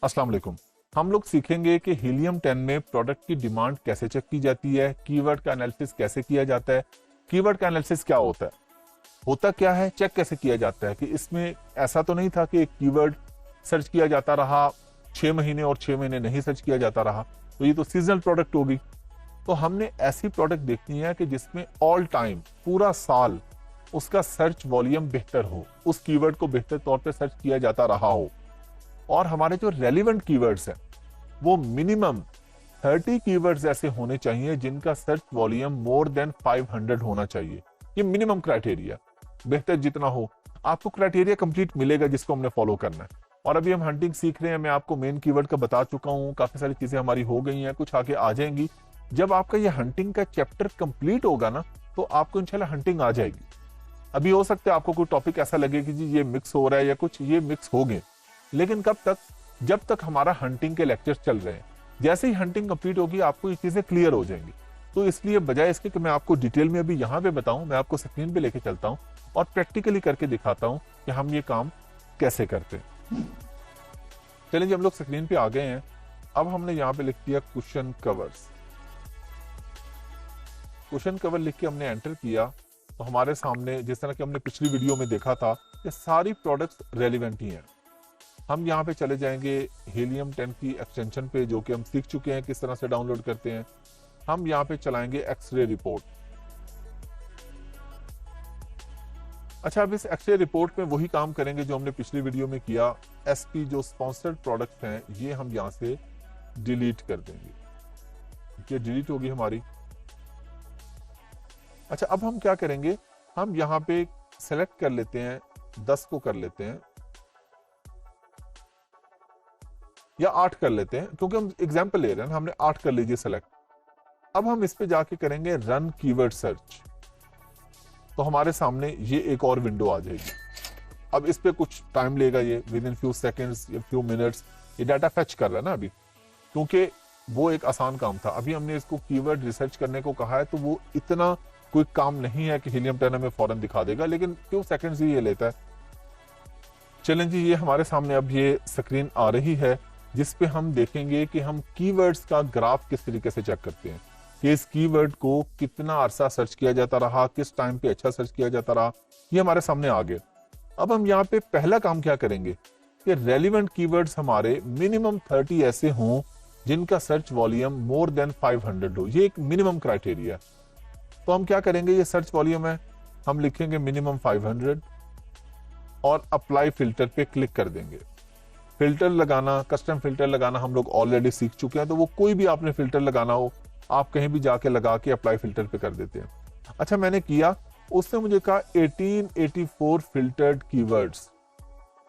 अस्सलाम वालेकुम। हम लोग सीखेंगे कि हीलियम 10 में प्रोडक्ट की डिमांड कैसे चेक की जाती है, कीवर्ड का एनालिसिस कैसे किया जाता है। कीवर्ड का एनालिसिस क्या होता क्या है, चेक कैसे किया जाता है कि इसमें ऐसा तो नहीं था कि एक कीवर्ड सर्च किया जाता रहा 6 महीने और 6 महीने नहीं सर्च किया जाता रहा, तो ये तो सीजनल प्रोडक्ट होगी। तो हमने ऐसी प्रोडक्ट देखनी है कि जिसमें ऑल टाइम पूरा साल उसका सर्च वॉल्यूम बेहतर हो, उस कीवर्ड को बेहतर तौर पे सर्च किया जाता रहा हो, और हमारे जो रेलिवेंट कीवर्ड्स हैं वो मिनिमम 30 कीवर्ड्स ऐसे होने चाहिए जिनका सर्च वॉल्यूम मोर देन 500 होना चाहिए। ये मिनिमम क्राइटेरिया, बेहतर जितना हो आपको क्राइटेरिया कंप्लीट मिलेगा जिसको हमने फॉलो करना है। और अभी हम हंटिंग सीख रहे हैं, मैं आपको मेन कीवर्ड का बता चुका हूँ, काफी सारी चीजें हमारी हो गई हैं, कुछ आगे आ जाएंगी। जब आपका ये हंटिंग का चैप्टर कंप्लीट होगा ना तो आपको इंशाल्लाह हंटिंग आ जाएगी। अभी हो सकता है आपको कोई टॉपिक ऐसा लगे कि जी ये मिक्स हो रहा है या कुछ, ये मिक्स हो गए, लेकिन कब तक, जब तक हमारा हंटिंग के लेक्चर चल रहे हैं। जैसे ही हंटिंग कंप्लीट होगी आपको ये चीजें क्लियर हो जाएंगी। तो इसलिए बजाय इसके कि मैं आपको डिटेल में अभी यहाँ पे बताऊं, मैं आपको स्क्रीन पे लेके चलता हूं और प्रैक्टिकली करके दिखाता हूं कि हम ये काम कैसे करते हैं। चलिए जी, हम लोग स्क्रीन पे आ गए हैं। अब हमने यहाँ पे लिख दिया क्वेश्चन कवर्स। क्वेश्चन कवर लिख के हमने एंटर किया तो हमारे सामने, जिस तरह कि हमने पिछली वीडियो में देखा था, ये सारी प्रोडक्ट्स रेलिवेंट ही हैं। हम यहाँ पे चले जाएंगे हीलियम 10 की एक्सटेंशन पे, जो कि हम सीख चुके हैं किस तरह से डाउनलोड करते हैं। हम यहाँ पे चलाएंगे एक्सरे रिपोर्ट। अच्छा, अब इस एक्सरे रिपोर्ट में वही काम करेंगे जो हमने पिछली वीडियो में किया। एसपी जो स्पॉन्सर्ड प्रोडक्ट हैं ये हम यहाँ से डिलीट कर देंगे, ये डिलीट होगी हमारी। अच्छा, अब हम क्या करेंगे, हम यहाँ पे सेलेक्ट कर लेते हैं, 10 को कर लेते हैं या 8 कर लेते हैं, क्योंकि हम एग्जाम्पल ले रहे हैं। हमने 8 कर लीजिए सेलेक्ट। अब हम इस पे जाके करेंगे रन कीवर्ड सर्च, तो हमारे सामने ये एक और विंडो आ जाएगी। अब इस पे कुछ टाइम लेगा, ये विद इन फ्यू सेकेंड्स या फ्यू मिनट्स ये डाटा फेच कर रहा है ना अभी, क्योंकि वो एक आसान काम था। अभी हमने इसको कीवर्ड रिसर्च करने को कहा है, तो वो इतना कोई काम नहीं है कि हीलियम 10 हमें फौरन दिखा देगा, लेकिन फ्यू सेकेंड्स ही ये लेता है। चलें जी, ये हमारे सामने अब ये स्क्रीन आ रही है जिस पे हम देखेंगे कि हम कीवर्ड्स का ग्राफ किस तरीके से चेक करते हैं कि इस कीवर्ड को कितना अरसा सर्च किया जाता रहा, किस टाइम पे अच्छा सर्च किया जाता रहा, ये हमारे सामने आ गया। अब हम यहाँ पे पहला काम क्या करेंगे कि रेलिवेंट कीवर्ड्स हमारे मिनिमम 30 ऐसे हों जिनका सर्च वॉल्यूम मोर देन 500 हो। ये एक मिनिमम क्राइटेरिया। तो हम क्या करेंगे, ये सर्च वॉल्यूम है, हम लिखेंगे मिनिमम 500 और अप्लाई फिल्टर पे क्लिक कर देंगे। फिल्टर लगाना, कस्टम फिल्टर लगाना हम लोग ऑलरेडी सीख चुके हैं, तो वो कोई भी आपने फिल्टर लगाना हो आप कहीं भी जाके लगा के अप्लाई फिल्टर पे कर देते हैं। अच्छा, मैंने किया, उसने मुझे कहा 1884 फिल्टर्ड कीवर्ड्स।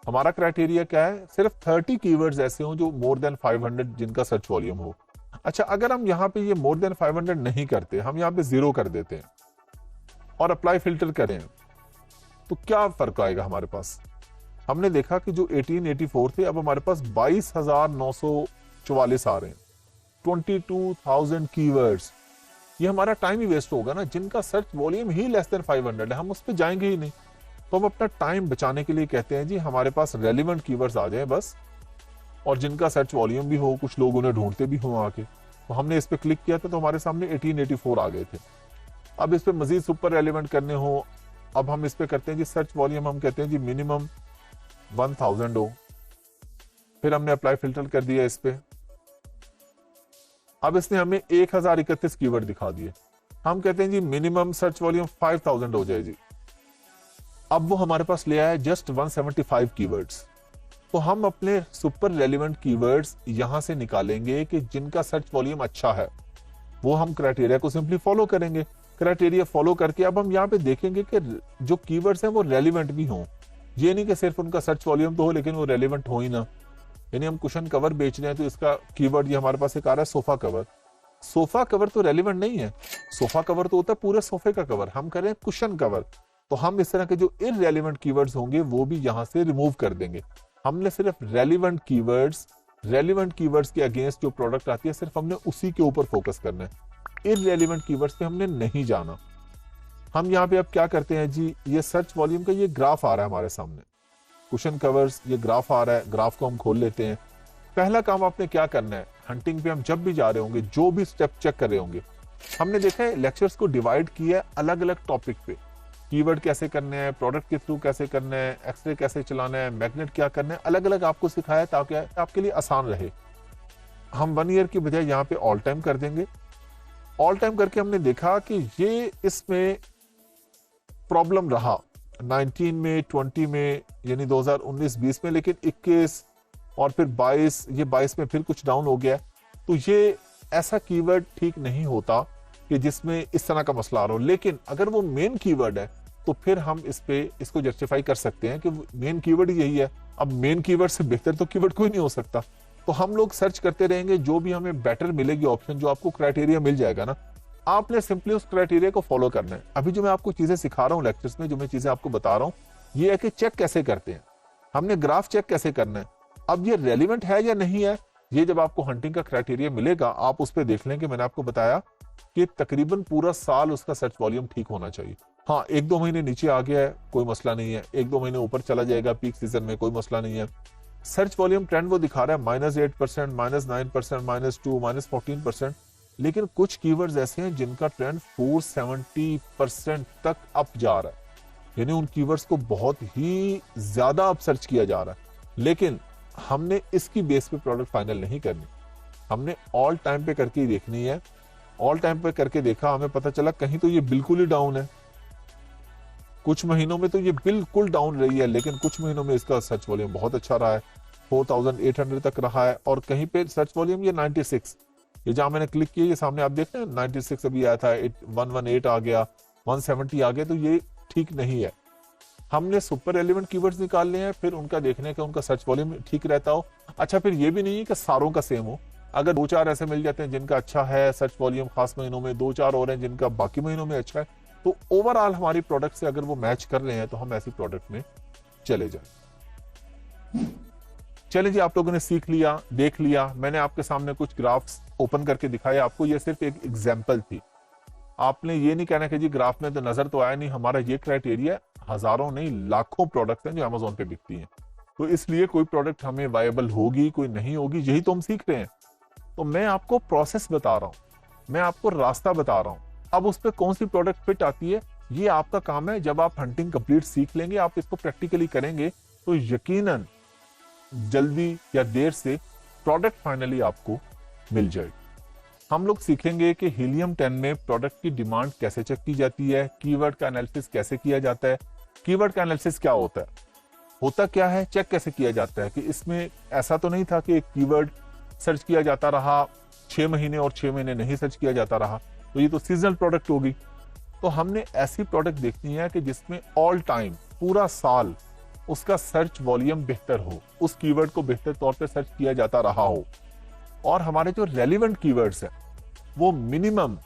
हमारा क्राइटेरिया क्या है, सिर्फ 30 कीवर्ड्स ऐसे हो जो मोर देन 500 जिनका सर्च वॉल्यूम हो। अच्छा, अगर हम यहाँ पे ये मोर देन 500 नहीं करते, हम यहाँ पे 0 कर देते हैं और अप्लाई फिल्टर करें, तो क्या फर्क आएगा हमारे पास। हमने देखा कि जो 1884 थे, अब हमारे पास 22,944 आ रहे हैं, 22,000 कीवर्ड्स। ये हमारा टाइम ही वेस्ट होगा ना, जिनका सर्च वॉल्यूम ही लेस देन 500 है, हम उस पर जाएंगे ही नहीं। तो हम अपना टाइम बचाने के लिए कहते हैं जी हमारे पास रेलिवेंट कीवर्ड्स आ जाए बस, और जिनका सर्च वॉल्यूम भी हो, कुछ लोग उन्हें ढूंढते भी हो आके। तो हमने इस पर क्लिक किया था तो हमारे सामने 1884 आ गए थे। अब इस पर मजीद सुपर रेलिवेंट करने हो, अब हम इस पे करते हैं जी सर्च वॉल्यूम, हम कहते हैं जी मिनिमम 1000 हो। फिर हमने अप्लाई फिल्टर कर दिया इस पे। अब इसने हमें 1031 कीवर्ड दिखा दिए। हम कहते हैं जी मिनिमम सर्च वॉल्यूम 5000 हो जाए जी। अब वो हमारे पास ले आया जस्ट 175 कीवर्ड्स। तो हम अपने सुपर रेलिवेंट कीवर्ड्स यहां से निकालेंगे कि जिनका सर्च वॉल्यूम अच्छा है, वो हम क्राइटेरिया को सिंपली फॉलो करेंगे। क्राइटेरिया फॉलो करके अब हम यहाँ पे देखेंगे कि जो कीवर्ड्स हैं वो रेलिवेंट भी हों। ये नहीं कि सिर्फ उनका सर्च वॉल्यूम तो हो लेकिन वो रेलिवेंट हो ही ना। यानी हम कुशन कवर बेच रहे हैं तो इसका कीवर्ड ये हमारे पास एक आ रहा है सोफा कवर। सोफा कवर तो रेलिवेंट नहीं है, सोफा कवर तो होता है पूरे सोफे का कवर, हम कर रहे हैं कुशन कवर। तो हम इस तरह के जो इररेलेवेंट कीवर्ड्स होंगे वो भी यहां से रिमूव कर देंगे। हमने सिर्फ रेलिवेंट कीवर्ड्स के अगेंस्ट जो प्रोडक्ट आती है सिर्फ हमने उसी के ऊपर फोकस करना है, इररेलेवेंट कीवर्ड्स पे हमने नहीं जाना। हम यहाँ पे अब क्या करते हैं जी, ये सर्च वॉल्यूम का ये ग्राफ आ रहा है हमारे सामने, कुशन कवर्स ये ग्राफ आ रहा है, ग्राफ को हम खोल लेते हैं। पहला काम आपने क्या करना है, हंटिंग पे हम जब भी जा रहे होंगे, जो भी स्टेप चेक कर रहे होंगे, हमने देखा है लेक्चर्स को डिवाइड किया है अलग अलग टॉपिक पे। कीवर्ड कैसे करने हैं, प्रोडक्ट के थ्रू कैसे करना है, एक्सरे कैसे चलाना है, मैग्नेट क्या करना है, अलग अलग आपको सिखाया ताकि आपके लिए आसान रहे। हम 1 ईयर की बजाय यहाँ पे ऑल टाइम कर देंगे। ऑल टाइम करके हमने देखा कि ये इसमें प्रॉब्लम रहा 19 में, 20 में, यानी 2019-20 में, लेकिन 21 और फिर 22, ये 22 में फिर कुछ डाउन हो गया। तो ये ऐसा कीवर्ड ठीक नहीं होता कि जिसमें इस तरह का मसला आ रहा हो। लेकिन अगर वो मेन कीवर्ड है तो फिर हम इसको जस्टिफाई कर सकते हैं कि मेन कीवर्ड यही है। अब मेन कीवर्ड से बेहतर तो कीवर्ड कोई नहीं हो सकता। तो हम लोग सर्च करते रहेंगे, जो भी हमें बेटर मिलेगी ऑप्शन, जो आपको क्राइटेरिया मिल जाएगा ना, आपने सिंपली उस क्राइटेरिया को फॉलो करना है। अभी जो मैं आपको चीजें सिखा रहा हूँ लेक्चर्स में, जो मैं चीजें आपको बता रहा हूँ, ये है कि चेक कैसे करते हैं, हमने ग्राफ चेक कैसे करना है। अब ये रेलिवेंट है या नहीं है, ये जब आपको हंटिंग का क्राइटेरिया मिलेगा, आप उस पर देख लें कि मैंने आपको बताया कि तकरीबन पूरा साल उसका सर्च वॉल्यूम ठीक होना चाहिए। हाँ, 1-2 महीने नीचे आ गया है कोई मसला नहीं है, 1-2 महीने ऊपर चला जाएगा पीक सीजन में, कोई मसला नहीं है। सर्च वॉल्यूम ट्रेंड वो दिखा रहा है -8%, -9%, -2%, -14%, लेकिन कुछ कीवर्ड्स ऐसे हैं जिनका ट्रेंड 470% तक अप जा रहा है, यानी उन कीवर्ड्स को बहुत ही ज्यादा अप सर्च किया जा रहा है। लेकिन हमने इसकी बेस पे प्रोडक्ट फाइनल नहीं करनी, हमने ऑल टाइम पे करके ही देखनी है। ऑल टाइम पे करके देखा, हमें पता चला कहीं तो ये बिल्कुल ही डाउन है, कुछ महीनों में तो ये बिल्कुल डाउन रही है, लेकिन कुछ महीनों में इसका सर्च वॉल्यूम बहुत अच्छा रहा है, 4800 तक रहा है। और कहीं पे सर्च वॉल्यूम ये 96, ये जहां मैंने क्लिक किया, ये सामने आप देखते हैं 96 अभी आया था, 118 आ गया, 170 आ गया, तो ये ठीक नहीं है। हमने सुपर रेलेवेंट कीवर्ड्स निकालने हैं, फिर उनका देखने का उनका सर्च वॉल्यूम ठीक रहता हो। अच्छा, फिर ये भी नहीं है कि सारों का सेम हो, अगर 2-4 ऐसे मिल जाते हैं जिनका अच्छा है सर्च वॉल्यूम खास महीनों में, 2-4 और हैं जिनका बाकी महीनों में अच्छा है, तो ओवरऑल हमारी प्रोडक्ट से अगर वो मैच कर रहे हैं तो हम ऐसी प्रोडक्ट में चले जाए। चलिए जी, आप लोगों ने सीख लिया, देख लिया, मैंने आपके सामने कुछ ग्राफ्स ओपन करके दिखाया आपको, ये सिर्फ एक एग्जाम्पल थी। आपने ये नहीं कहना कि जी ग्राफ में तो नजर तो आया नहीं, हमारा ये क्राइटेरिया हजारों नहीं लाखों प्रोडक्ट हैं जो अमेज़न पे बिकती हैं, तो इसलिए कोई प्रोडक्ट हमें वायबल होगी, कोई नहीं होगी, यही तो हम सीख रहे हैं। तो मैं आपको प्रोसेस बता रहा हूं, मैं आपको रास्ता बता रहा हूं। अब उस पर कौन सी प्रोडक्ट फिट आती है, ये आपका काम है। जब आप हंटिंग कंप्लीट सीख लेंगे, आप इसको प्रैक्टिकली करेंगे, तो यकीनन जल्दी या देर से प्रोडक्ट फाइनली आपको मिल जाएगी। हम लोग सीखेंगे कि हीलियम 10 में प्रोडक्ट की डिमांड कैसे चेक की जाती है, कीवर्ड का एनालिसिस कैसे किया जाता है। कीवर्ड का एनालिसिस क्या होता है, होता क्या है, चेक कैसे किया जाता है, कि इसमें ऐसा तो नहीं था कि एक कीवर्ड सर्च किया जाता रहा 6 महीने और 6 महीने नहीं सर्च किया जाता रहा, तो ये तो सीजनल प्रोडक्ट होगी। तो हमने ऐसी प्रोडक्ट देखनी है कि जिसमें ऑल टाइम पूरा साल उसका सर्च वॉल्यूम बेहतर हो, उस कीवर्ड को बेहतर तौर पे सर्च किया जाता रहा हो, और हमारे जो रेलिवेंट कीवर्ड्स हैं वो मिनिमम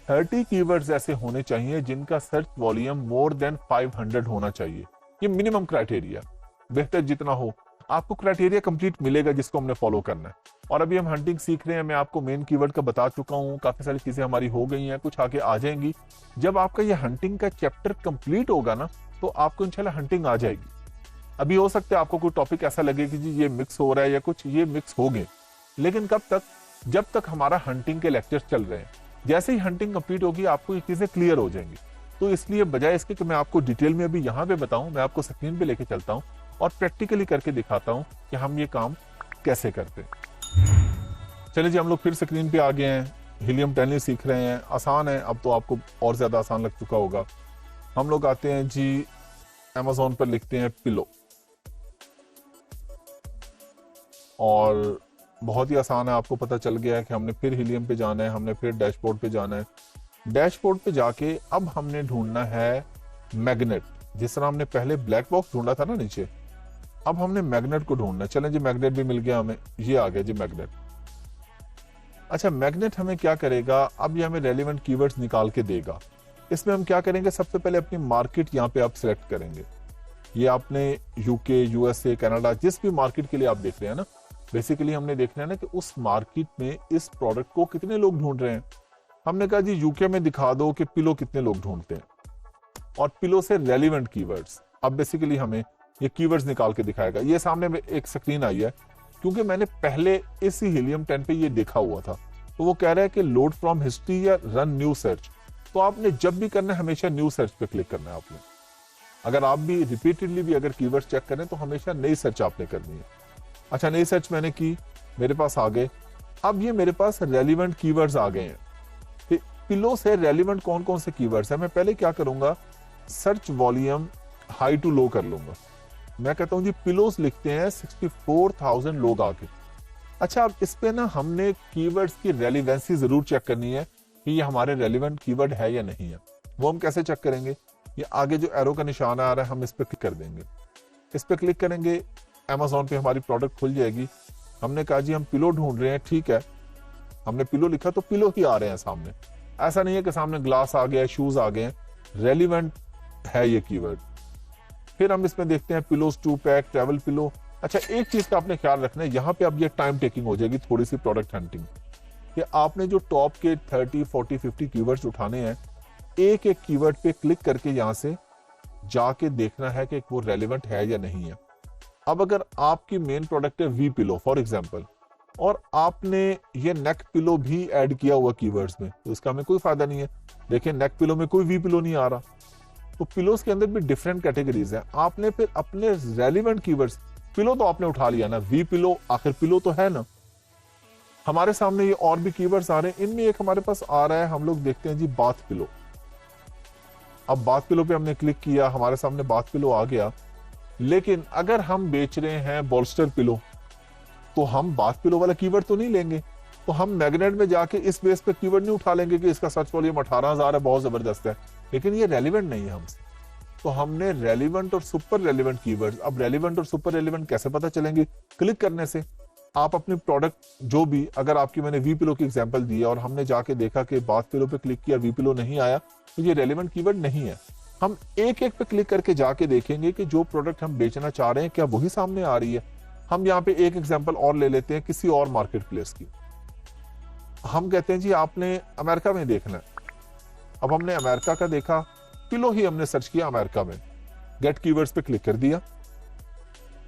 30 कीवर्ड्स ऐसे होने चाहिए जिनका सर्च वॉल्यूम मोर देन 500 होना चाहिए। ये मिनिमम क्राइटेरिया, बेहतर जितना हो आपको क्राइटेरिया कंप्लीट मिलेगा जिसको हमने फॉलो करना है। और अभी हम हंटिंग सीख रहे हैं, मैं आपको मेन कीवर्ड का बता चुका हूँ, काफी सारी चीजें हमारी हो गई हैं, कुछ आगे आ जाएंगी। जब आपका ये हंटिंग का चैप्टर कंप्लीट होगा ना, तो आपको इंशाल्लाह हंटिंग आ जाएगी। अभी हो सकता है आपको कोई टॉपिक ऐसा लगे कि जी ये मिक्स हो रहा है या कुछ, ये मिक्स हो गए, लेकिन कब तक, जब तक हमारा हंटिंग के लेक्चर्स चल रहे हैं। जैसे ही हंटिंग कंप्लीट होगी आपको ये चीजें क्लियर हो जाएंगी। तो इसलिए बजाय इसके कि मैं आपको डिटेल में अभी यहाँ पे बताऊं, मैं आपको स्क्रीन पे लेके चलता हूँ और प्रैक्टिकली करके दिखाता हूँ कि हम ये काम कैसे करते हैं। चलिए जी, हम लोग फिर स्क्रीन पे आ गए हैं, हीलियम 10 सीख रहे हैं, आसान है, अब तो आपको और ज्यादा आसान लग चुका होगा। हम लोग आते हैं जी अमेज़न पर, लिखते हैं पिलो, और बहुत ही आसान है, आपको पता चल गया है कि हमने फिर हीलियम पे जाना है, हमने फिर डैशबोर्ड पे जाना है। डैशबोर्ड पे जाके अब हमने ढूंढना है मैग्नेट। जिस तरह हमने पहले ब्लैक बॉक्स ढूंढा था ना नीचे, अब हमने मैग्नेट को ढूंढना है। चलें जी, मैग्नेट भी मिल गया हमें, ये आ गया जी मैग्नेट। अच्छा, मैग्नेट हमें क्या करेगा, अब ये हमें रेलिवेंट कीवर्ड्स निकाल के देगा। इसमें हम क्या करेंगे, सबसे पहले अपनी मार्केट यहाँ पे आप सिलेक्ट करेंगे। ये आपने यूके, यूएसए, कनाडा, जिस भी मार्केट के लिए आप देख रहे हैं ना, बेसिकली हमने देखना है ना कि उस मार्केट में इस प्रोडक्ट को कितने लोग ढूंढ रहे हैं। हमने कहा जी यूके में दिखा दो कि पिलो कितने लोग ढूंढते हैं, और पिलो से रेलिवेंट कीवर्ड्स। अब बेसिकली हमें ये कीवर्ड्स निकाल के दिखाएगा। ये सामने में एक स्क्रीन आई है क्योंकि मैंने पहले इसी हीलियम 10 पे ये देखा हुआ था। तो वो कह रहा है कि लोड फ्रॉम हिस्ट्री या रन न्यू सर्च। तो आपने जब भी करना है हमेशा न्यू सर्च पे क्लिक करना है आपने। अगर आप भी रिपीटेडली भी अगर कीवर्ड्स चेक करें तो हमेशा नई सर्च आपने करनी है। अच्छा, नई सर्च मैंने की, मेरे पास आ गए। अब ये मेरे पास रेलिवेंट कीवर्ड्स आ गए हैं। पिलो से रेलिवेंट कौन कौन से कीवर्ड्स हैं, मैं पहले क्या करूंगा, सर्च वॉल्यूम हाई टू लो कर लूंगा। मैं कहता हूं जी पिलोस लिखते हैं 64,000 लोग आके। अच्छा, अब इस पे ना हमने कीवर्ड्स की रेलिवेंसी जरूर चेक करनी है कि ये हमारे रेलिवेंट कीवर्ड है या नहीं है। वो हम कैसे चेक करेंगे, ये आगे जो एरो का निशान आ रहा है हम इस पे क्लिक कर देंगे। इस पे क्लिक करेंगे, Amazon पे हमारी प्रोडक्ट खुल जाएगी। हमने कहा जी हम पिलो ढूंढ रहे हैं, ठीक है, हमने पिलो लिखा तो पिलो ही आ रहे हैं सामने। ऐसा नहीं है कि सामने ग्लास आ गया, शूज आ गए, रेलिवेंट है ये कीवर्ड। फिर हम इसमें देखते हैं पिलोस 2 पैक, ट्रैवल पिलो। अच्छा, एक चीज का आपने ख्याल रखना है, यहाँ पे अब ये टाइम टेकिंग हो जाएगी थोड़ी सी प्रोडक्ट हंटिंग, कि आपने जो टॉप के 30, 40, 50 कीवर्ड्स उठाने हैं, एक एक कीवर्ड पे क्लिक करके यहाँ से जाके देखना है कि वो रेलिवेंट है या नहीं है। अब अगर आपकी मेन प्रोडक्ट है वी पिलो फॉर एग्जांपल, और आपने ये नेक पिलो भी ऐड किया हुआ कीवर्ड्स में, तो इसका हमें कोई फायदा नहीं है। देखिए नेक पिलो में कोई वी पिलो नहीं आ रहा। तो पिलोस के अंदर भी डिफरेंट कैटेगरीज हैं। आपने फिर अपने रेलिवेंट कीवर्ड्स, पिलो तो आपने उठा लिया ना, वी पिलो आखिर पिलो तो है ना। हमारे सामने ये और भी कीवर्ड्स आ रहे हैं, इनमें एक हमारे पास आ रहा है, हम लोग देखते हैं जी बाथ पिलो। अब बाथ पिलो पे हमने क्लिक किया, हमारे सामने बाथ पिलो आ गया। लेकिन अगर हम बेच रहे हैं बोल्स्टर पिलो, तो हम बाथ पिलो वाला कीवर्ड तो नहीं लेंगे। तो हम मैग्नेट में जाके इस बेस पे कीवर्ड नहीं उठा लेंगे कि इसका सर्च वॉल्यूम 18,000 है, बहुत जबरदस्त है, लेकिन ये रेलिवेंट नहीं है हमसे। तो हमने रेलिवेंट और सुपर रेलिवेंट कीवर्ड्स, अब रेलिवेंट और सुपर रेलिवेंट कैसे पता चलेंगे, क्लिक करने से। आप अपनी प्रोडक्ट जो भी, अगर आपकी मैंने वी पिलो की एग्जांपल दी है और हमने जाके देखा कि बाथ पिलो पे क्लिक किया, वी पिलो नहीं आया, तो ये रेलिवेंट कीवर्ड नहीं है। हम एक एक पे क्लिक करके जाके देखेंगे कि जो प्रोडक्ट हम बेचना चाह रहे हैं क्या वही सामने आ रही है। हम यहाँ पे एक एग्जांपल और ले लेते हैं किसी और मार्केट प्लेस की। हम कहते हैं जी आपने अमेरिका में देखना है। अब हमने अमेरिका का देखा, पिलो ही हमने सर्च किया अमेरिका में, गेट कीवर्ड्स पे क्लिक कर दिया।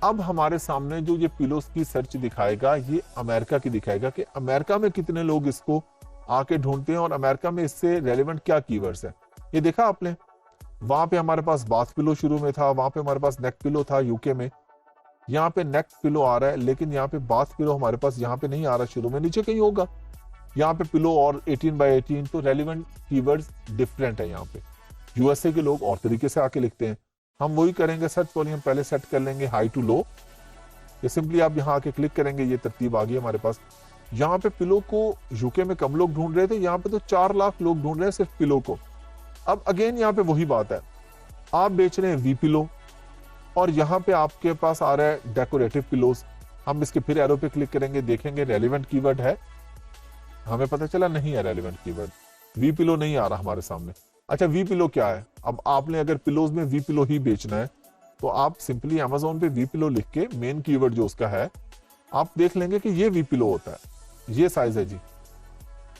अब हमारे सामने जो ये पिलोस की सर्च दिखाएगा, ये अमेरिका की दिखाएगा कि अमेरिका में कितने लोग इसको आके ढूंढते हैं और अमेरिका में इससे रेलिवेंट क्या कीवर्ड्स है। ये देखा आपने, वहां पे हमारे पास बाथ पिलो शुरू में था, वहां पे हमारे पास नेक पिलो था यूके में, यहाँ पे नेक पिलो आ रहा है, लेकिन यहाँ पे बाथ पिलो हमारे पास यहाँ पे नहीं आ रहा, शुरू में नीचे कहीं होगा। यहाँ पे पिलो और 18x18, तो रेलिवेंट कीवर्ड्स डिफरेंट है। यहाँ पे यूएसए के लोग और तरीके से आके लिखते हैं। हम वही करेंगे, सर्च वॉल्यूम पहले सेट कर लेंगे हाई टू लो। ये सिंपली आप यहाँ आके क्लिक करेंगे, ये तरतीब आ गई हमारे पास। यहाँ पे पिलो को यूके में कम लोग ढूंढ रहे थे, यहाँ पे तो 4 लाख लोग ढूंढ रहे हैं सिर्फ पिलो को। अब अगेन यहाँ पे वही बात है, आप बेच रहे हैं वी पिलो और यहाँ पे आपके पास आ रहा है डेकोरेटिव पिलोस। हम इसके फिर एरो पे क्लिक करेंगे, देखेंगे रेलिवेंट कीवर्ड है, हमें पता चला नहीं है रेलिवेंट कीवर्ड, वी पिलो नहीं आ रहा हमारे सामने। अच्छा, वी पिलो क्या है, अब आपने अगर पिलोज में वी पिलो ही बेचना है तो आप सिंपली Amazon पे वी पिलो लिख के मेन कीवर्ड जो उसका है, आप देख लेंगे कि ये वी पिलो होता है, ये साइज है जी।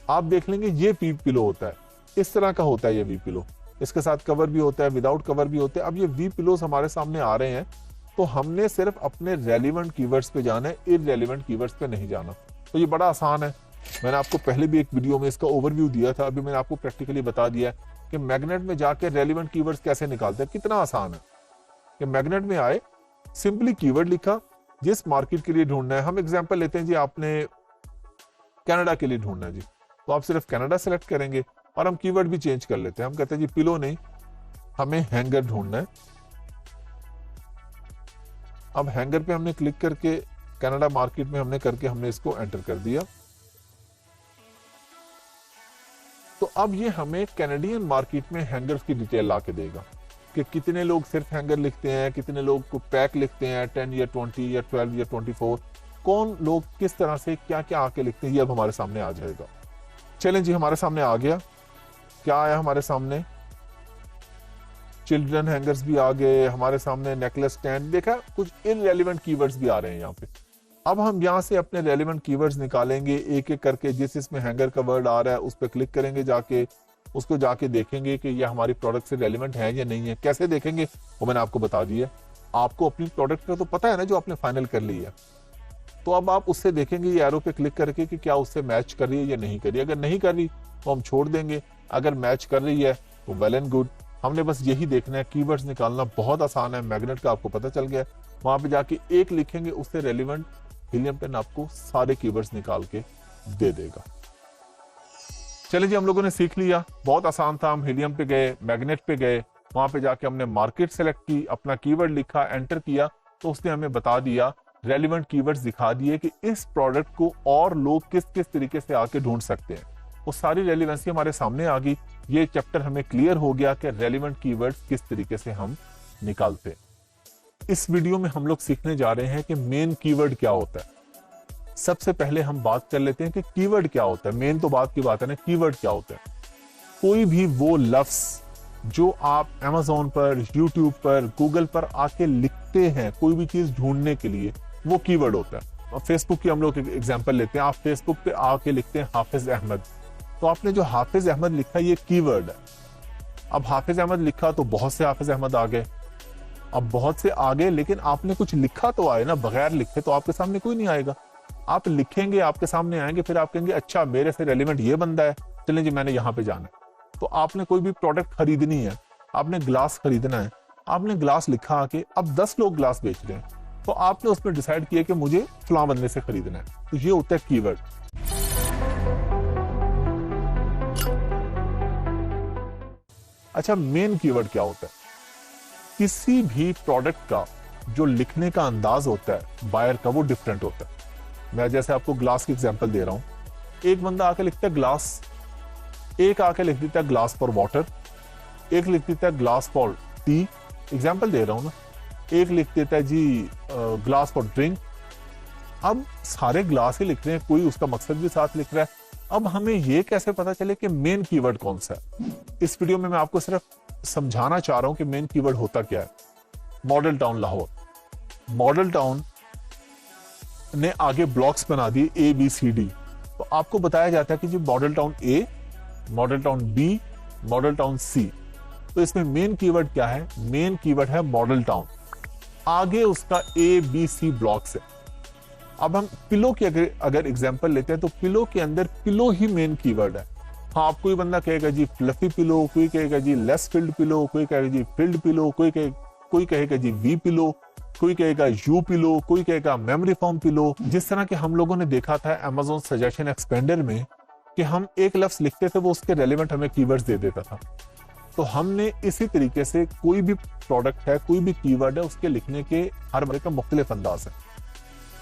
आप देख लेंगे ये वी पिलो होता है, इस तरह का होता है ये वी पिलो, इसके साथ कवर भी होता है, विदाउट कवर भी होते हैं। अब ये वी पिलोस हमारे सामने आ रहे हैं, तो हमने सिर्फ अपने रेलिवेंट कीवर्ड्स पे जाना है, इररेलेवेंट कीवर्ड्स पे नहीं जाना। तो ये बड़ा आसान है, मैंने आपको पहले भी एक वीडियो में इसका ओवरव्यू दिया था, अभी मैंने आपको प्रैक्टिकली बता दिया है कि मैग्नेट में जाके रेलिवेंट कीवर्ड्स कैसे निकालते हैं। कितना आसान है कि मैग्नेट में आए, सिंपली कीवर्ड लिखा, जिस मार्केट के लिए ढूंढना है। हम एग्जांपल लेते हैं जी, आपने कनाडा के लिए ढूंढना है जी, तो आप सिर्फ कनाडा सेलेक्ट करेंगे और हम कीवर्ड भी चेंज कर लेते हैं। हम कहते हैं जी पिलो नहीं, हमें हैंगर ढूंढना है। अब हैंगर पे हमने क्लिक करके कनाडा मार्केट में हमने करके हमने इसको एंटर कर दिया। तो अब ये हमें कैनेडियन मार्केट में हैंगर्स की डिटेल ला के देगा कि कितने लोग सिर्फ हैंगर लिखते हैं, कितने लोग को पैक लिखते हैं, 10 या 20 या 12 या 24, कौन लोग किस तरह से क्या क्या आके लिखते हैं, ये अब हमारे सामने आ जाएगा। चलें जी, हमारे सामने आ गया, क्या आया हमारे सामने, चिल्ड्रन हैंगर्स भी आ गए हमारे सामने, नेकलेस स्टैंड, देखा कुछ इनरेलेवेंट कीवर्ड्स भी आ रहे हैं यहाँ पे। अब हम यहाँ से अपने रेलेवेंट कीवर्ड्स निकालेंगे एक एक करके, जिस इसमें हैंगर का वर्ड आ रहा है उस पर क्लिक करेंगे, जाके उसको जाके देखेंगे कि ये हमारी प्रोडक्ट से रेलेवेंट है या नहीं है। कैसे देखेंगे वो मैंने आपको बता दिया। आपको अपनी प्रोडक्ट का तो पता है ना, जो आपने फाइनल कर ली है। तो अब आप उससे देखेंगे ये एरो पे क्लिक करके कि क्या उससे मैच कर रही है या नहीं कर रही है। अगर नहीं कर रही तो हम छोड़ देंगे, अगर मैच कर रही है तो वेल एंड गुड। हमने बस यही देखना है, कीवर्ड्स निकालना बहुत आसान है। मैग्नेट का आपको पता चल गया, वहां पे जाके एक लिखेंगे, उससे रेलिवेंट हीलियम 10 आपको सारे कीवर्ड्स निकाल के दे देगा। चलिए जी, हम लोगों ने सीख लिया, बहुत आसान था। हम हीलियम पे गए, मैग्नेट पे गए, वहां पे जाके हमने मार्केट सेलेक्ट की, अपना कीवर्ड लिखा, एंटर किया, तो उसने हमें बता दिया, रेलिवेंट कीवर्ड्स दिखा दिए कि इस प्रोडक्ट को और लोग किस किस तरीके से आके ढूंढ सकते हैं। वो सारी रेलिवेंसी हमारे सामने आ गई। ये चैप्टर हमें क्लियर हो गया कि रेलिवेंट कीवर्ड्स किस तरीके से हम निकालते हैं। इस वीडियो में हम लोग सीखने जा रहे हैं कि मेन कीवर्ड क्या होता है। सबसे पहले हम बात कर लेते हैं कि कीवर्ड क्या होता है। मेन तो बात की बात है ना, कीवर्ड क्या होता है। कोई भी वो लफ्ज जो आप Amazon पर, YouTube पर, Google पर आके लिखते हैं कोई भी चीज ढूंढने के लिए, वो कीवर्ड होता है। फेसबुक की हम लोग एग्जांपल लेते हैं। आप फेसबुक पे आके लिखते हैं हाफिज अहमद, तो आपने जो हाफिज अहमद लिखा ये कीवर्ड है। अब हाफिज अहमद लिखा तो बहुत से हाफिज अहमद आ गए। अब बहुत से आ गए, लेकिन आपने कुछ लिखा तो आए ना, बगैर लिखे तो आपके सामने कोई नहीं आएगा। आप लिखेंगे, आपके सामने आएंगे, फिर आप कहेंगे अच्छा मेरे से रेलिवेंट ये बंदा है, चलें जी मैंने यहाँ पे जाना है। तो आपने कोई भी प्रोडक्ट खरीदनी है, आपने ग्लास खरीदना है, आपने ग्लास लिखा आके, अब 10 लोग ग्लास बेच रहे हैं, तो आपने उसमें डिसाइड किया कि मुझे फलां बंदे से खरीदना है, तो ये होता है कीवर्ड। अच्छा, मेन कीवर्ड क्या होता है? किसी भी प्रोडक्ट का जो लिखने का अंदाज होता है बायर का, वो डिफरेंट होता है। मैं जैसे आपको ग्लास की एग्जांपल दे रहा हूं। एक बंदा आके लिखता है ग्लास, एक आके लिख देता है ग्लास फॉर वाटर, एक लिख देता है ग्लास फॉर टी, एग्जांपल दे रहा हूं ना, एक लिख देता है जी ग्लास फॉर ड्रिंक। अब सारे ग्लास ही लिख रहे हैं, कोई उसका मकसद भी साथ लिख रहा है। अब हमें ये कैसे पता चले कि मेन कीवर्ड कौन सा है? इस वीडियो में मैं आपको सिर्फ समझाना चाह रहा हूं कि मेन कीवर्ड होता क्या है। Model town Lahore, model town ने आगे ब्लॉक्स बना दिए ए बी सी डी, तो आपको बताया जाता है कि जी model town A, model town B, model town C. तो इसमें मेन कीवर्ड क्या है? मेन कीवर्ड है मॉडल टाउन, आगे उसका ए बी सी ब्लॉक्स है। अब हम पिलो की अगर एग्जांपल लेते हैं, तो पिलो के अंदर पिलो ही मेन कीवर्ड है। हाँ, आप कोई बंदा कहेगा जी फ्लफी पिलो, कोई कहेगा जी लेस फिल्ड पिलो, कोई कहेगा जी फिल्ड पिलो, कोई कहेगा जी वी पिलो, कोई कहेगा यू पिलो, कोई कहेगा मेमोरी फॉर्म पिलो। जिस तरह के हम लोगों ने देखा था Amazon सजेशन एक्सपेंडर में कि हम एक लफ्ज लिखते थे, वो उसके रेलेवेंट हमें कीवर्ड्स दे देता था। तो हमने इसी तरीके से कोई भी प्रोडक्ट है, कोई भी कीवर्ड है, उसके लिखने के हर बार का मुख्तलिफ अंदाज है,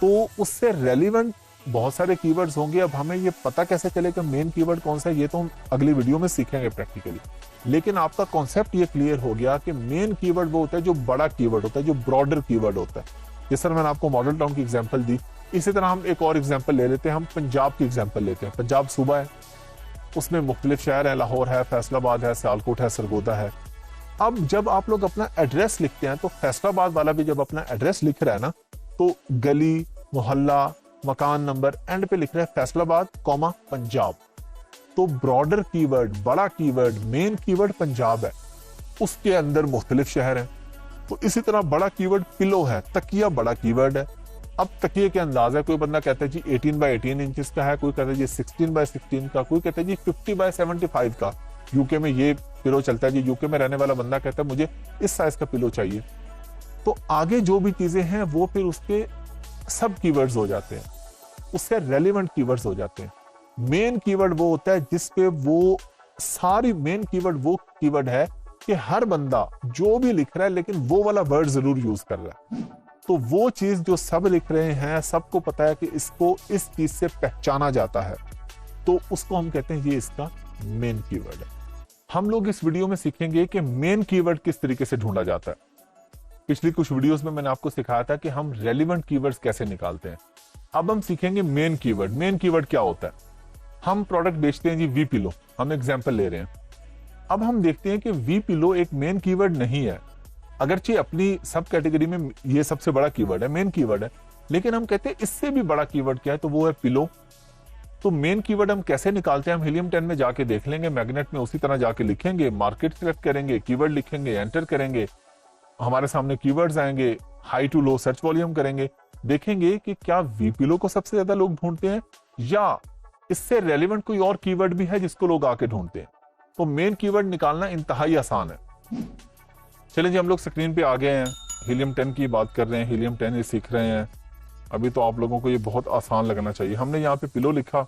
तो उससे रेलिवेंट बहुत सारे कीवर्ड्स होंगे। अब हमें ये पता कैसे चलेगा मेन कीवर्ड कौन सा है, ये तो हम अगली वीडियो में सीखेंगे प्रैक्टिकली। लेकिन आपका कॉन्सेप्ट ये क्लियर हो गया कि मेन कीवर्ड वो होता है जो बड़ा कीवर्ड होता है, जो ब्रॉडर कीवर्ड होता है। जिस तरह मैंने आपको मॉडल टाउन की एग्जांपल दी, इसी तरह हम एक और एग्जांपल ले लेते हैं। हम पंजाब की एग्जांपल लेते हैं। पंजाब सूबा है, उसमें मुख्तलिफ शहर है, लाहौर है, फैसलाबाद है, सियालकोट है, सरगोदा है। अब जब आप लोग अपना एड्रेस लिखते हैं, तो फैसलाबाद वाला भी जब अपना एड्रेस लिख रहा है ना, तो गली, मोहल्ला, मकान नंबर, एंड पे लिख रहा है फैसलाबाद कॉमा पंजाब। तो ब्रॉडर कीवर्ड, बड़ा कीवर्ड, मेन कीवर्ड पंजाब है, उसके अंदर मुख्तलिफ शहर हैं। तो इसी तरह बड़ा कीवर्ड पिलो है, तकिया बड़ा कीवर्ड है। अब तकिए के अंदाज है, कोई बंदा कहता है जी 18 बाय 18 इंचेस का है, कोई कहता है जी 16 बाय 16 का, कोई कहता है जी 50 बाय 75 का। यूके में ये पिलो चलता है जी, यूके में रहने वाला बंदा कहता है मुझे इस साइज का पिलो चाहिए। तो आगे जो भी चीजें हैं वो फिर उसके सब कीवर्ड्स हो जाते हैं, उससे रेलिवेंट कीवर्ड्स हो जाते हैं। मेन कीवर्ड वो होता है जिसपे वो सारी, मेन कीवर्ड वो कीवर्ड है कि हर बंदा जो भी लिख रहा है लेकिन वो वाला वर्ड जरूर यूज कर रहा है। तो वो चीज जो सब लिख रहे हैं, सबको पता है कि इसको इस चीज से पहचाना जाता है, तो उसको हम कहते हैं ये इसका मेन कीवर्ड है। हम लोग इस वीडियो में सीखेंगे कि मेन कीवर्ड किस तरीके से ढूंढा जाता है। पिछली कुछ वीडियोस में मैंने आपको सिखाया था कि हम रेलिवेंट कीवर्ड्स कैसे निकालते हैं। अब हम सीखेंगे मेन कीवर्ड। मेन कीवर्ड क्या होता है? हम प्रोडक्ट बेचते हैं जी वी पिलो, हम एग्जांपल ले रहे हैं। अब हम देखते हैं कि वी पिलो एक मेन कीवर्ड नहीं है, अगरचे अपनी सब कैटेगरी में ये सबसे बड़ा कीवर्ड है, मेन कीवर्ड है, लेकिन हम कहते हैं इससे भी बड़ा कीवर्ड क्या है, तो वो है पिलो। तो मेन कीवर्ड हम कैसे निकालते हैं? हम हीलियम 10 में जाके देख लेंगे, मैग्नेट में उसी तरह जाके लिखेंगे, मार्केट सेलेक्ट करेंगे, कीवर्ड लिखेंगे, एंटर करेंगे, हमारे सामने कीवर्ड्स आएंगे, high to low search volume करेंगे, देखेंगे कि क्या वी पिलो को सबसे ज्यादा लोग ढूंढते हैं या इससे रेलिवेंट कोई और कीवर्ड भी है जिसको लोग आके ढूंढते हैं। तो मेन कीवर्ड निकालना इंतहाई आसान है। चलिए जी, हम लोग स्क्रीन पे आ गए हैं, हीलियम 10 की बात कर रहे हैं, हीलियम 10 सीख रहे हैं। अभी तो आप लोगों को ये बहुत आसान लगना चाहिए। हमने यहाँ पे पिलो लिखा,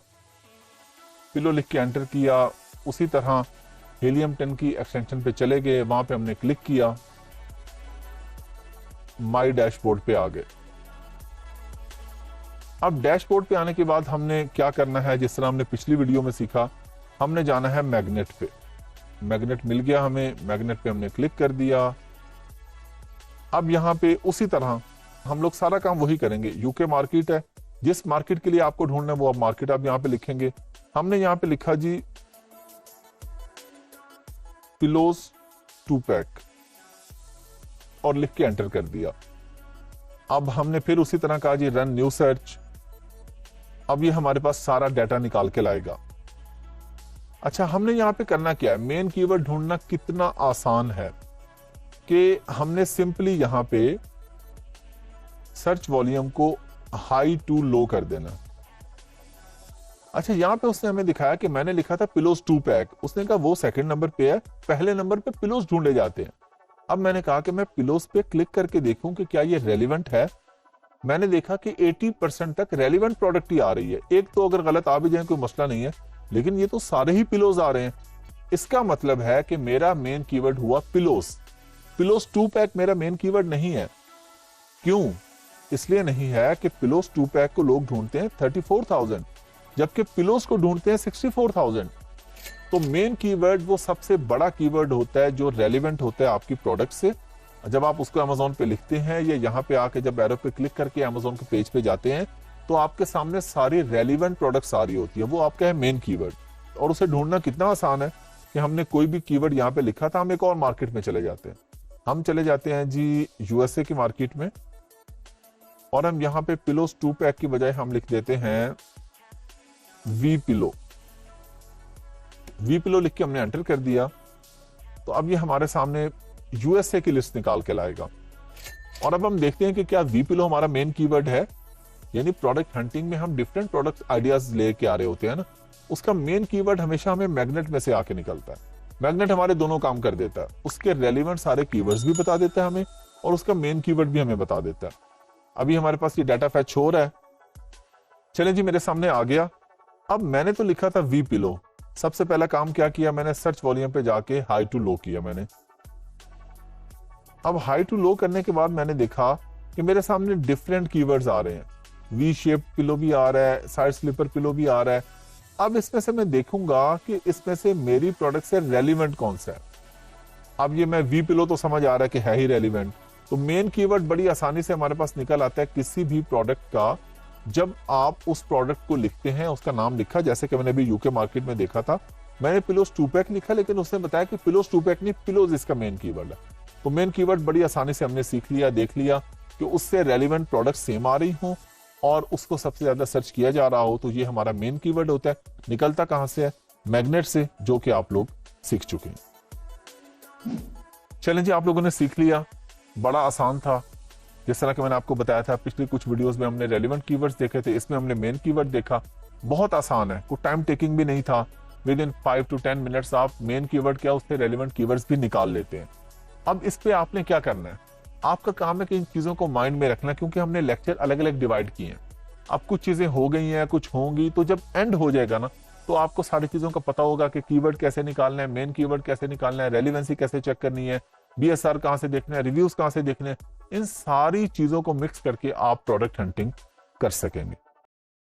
पिलो लिख के एंटर किया, उसी तरह हीलियम 10 की एक्सटेंशन पे चले गए, वहां पे हमने क्लिक किया, माई डैशबोर्ड पे आ गए। अब डैशबोर्ड पे आने के बाद हमने क्या करना है, जिस तरह हमने पिछली वीडियो में सीखा, हमने जाना है मैग्नेट पे। मैग्नेट मिल गया हमें, मैग्नेट पे हमने क्लिक कर दिया। अब यहाँ पे उसी तरह हम लोग सारा काम वही करेंगे। यूके मार्केट है, जिस मार्केट के लिए आपको ढूंढना है वो आप मार्केट आप यहाँ पे लिखेंगे। हमने यहाँ पे लिखा जी पिलोज 2 पैक और लिख के एंटर कर दिया। अब हमने फिर उसी तरह कहा जी रन न्यू सर्च। अब ये हमारे पास सारा डाटा निकाल के लाएगा। अच्छा, हमने यहाँ पे करना क्या है, मेन कीवर्ड ढूंढना कितना आसान है कि हमने सिंपली यहाँ पे सर्च वॉल्यूम को हाई टू लो कर देना। अच्छा, यहाँ पे उसने हमें दिखाया कि मैंने लिखा था पिलोज 2 पैक, उसने कहा वो सेकंड नंबर पे है, पहले नंबर पे पिलोज ढूंढे जाते हैं। अब मैंने कहा कि मैं पिलोज पे क्लिक करके देखूं कि क्या ये रेलिवेंट है। मैंने देखा कि 80% तक रेलिवेंट प्रोडक्ट ही आ रही है। एक तो अगर गलत आ भी जाए कोई मसला नहीं है, लेकिन ये तो सारे ही पिलोज आ रहे हैं। इसका मतलब है कि मेरा मेन कीवर्ड हुआ पिलोज। पिलोज 2 पैक मेरा मेन कीवर्ड नहीं है। क्यों? इसलिए नहीं है कि पिलोज 2 पैक को लोग ढूंढते हैं 34,000, जबकि पिलोज को ढूंढते हैं 64,000। तो मेन कीवर्ड वो सबसे बड़ा कीवर्ड होता है जो रेलिवेंट होता है आपकी प्रोडक्ट से। जब आप उसको अमेज़न पे लिखते हैं या यहाँ पे आके जब एरो पे क्लिक करके अमेज़न के पेज पे जाते हैं तो आपके सामने सारी रेलिवेंट प्रोडक्ट्स आ रही होती है, वो आपका है मेन कीवर्ड। और उसे ढूंढना कितना आसान है कि हमने कोई भी कीवर्ड यहाँ पे लिखा था, हम एक और मार्केट में चले जाते हैं। हम चले जाते हैं जी यूएसए की मार्केट में और हम यहाँ पे पिलोज 2 पैक की बजाय हम लिख देते हैं वी पिलो। वी पिलो लिख के हमने एंटर कर दिया। तो अब ये हमारे सामने यूएसए की लिस्ट निकाल के लाएगा। और अब हम देखते हैं कि क्या वी पिलो हमारा मेन कीवर्ड है। यानी प्रोडक्ट हंटिंग में हम डिफरेंट प्रोडक्ट आइडियाज लेके आ रहे होते हैं ना, उसका मेन कीवर्ड हमेशा हमें मैग्नेट में से आके निकलता है। मैग्नेट हमारे दोनों काम कर देता है, उसके रेलिवेंट सारे कीवर्ड्स भी बता देता है हमें और उसका मेन कीवर्ड भी हमें बता देता है। अभी हमारे पास ये डाटा फैच हो रहा है। चले जी, मेरे सामने आ गया। अब मैंने तो लिखा था वी पिलो। सबसे पहला काम क्या किया, मैंने सर्च वॉल्यूम पे जाके हाई टू लो किया मैंने। अब हाई टू लो करने के बाद मैंने देखा कि मेरे सामने डिफरेंट कीवर्ड्स आ रहे हैं। वी शेप पिलो भी आ रहा है, साइड स्लीपर पिलो भी आ रहा है। अब इसमें से मैं देखूंगा कि इसमें से मेरी प्रोडक्ट से रेलिवेंट कौन सा है। अब ये मैं वी पिलो तो समझ आ रहा है कि है ही रेलिवेंट, तो मेन कीवर्ड बड़ी आसानी से हमारे पास निकल आता है किसी भी प्रोडक्ट का। जब आप उस प्रोडक्ट को लिखते हैं, उसका नाम लिखा, जैसे कि मैंने अभी यूके मार्केट में देखा था, मैंने पिलोज 2 पैक लिखा, लेकिन उसने बताया कि पिलोज 2 पैक नहीं, पिलोज इसका मेन कीवर्ड है। तो मेन कीवर्ड बड़ी आसानी से हमने सीख लिया, देख लिया कि उससे रेलिवेंट प्रोडक्ट सेम आ रही हो और उसको सबसे ज्यादा सर्च किया जा रहा हो, तो ये हमारा मेन कीवर्ड होता है। निकलता कहां से है? मैग्नेट से, जो कि आप लोग सीख चुके हैं। चलें जी, आप लोगों ने सीख लिया, बड़ा आसान था। जिस तरह कि मैंने आपको बताया था, पिछली कुछ वीडियोस में हमने रेलिवेंट कीवर्ड्स देखे थे, इसमें हमने मेन कीवर्ड देखा। बहुत आसान है, कोई टाइम टेकिंग भी नहीं था। विद इन 5 to 10 मिनट्स आप मेन कीवर्ड क्या, उससे रेलिवेंट कीवर्ड्स भी निकाल लेते हैं। अब इस पे आपने क्या करना है, आपका काम है कि इन चीजों को माइंड में रखना, क्योंकि हमने लेक्चर अलग अलग डिवाइड किए हैं। अब कुछ चीजें हो गई हैं, कुछ होंगी, तो जब एंड हो जाएगा ना, तो आपको सारी चीजों का पता होगा कि कीवर्ड कैसे निकालना है, मेन कीवर्ड कैसे निकालना है, रेलिवेंसी कैसे चेक करनी है, बीएसआर कहां से देखना है, रिव्यूज कहां से देखने हैं। इन सारी चीजों को मिक्स करके आप प्रोडक्ट हंटिंग कर सकेंगे।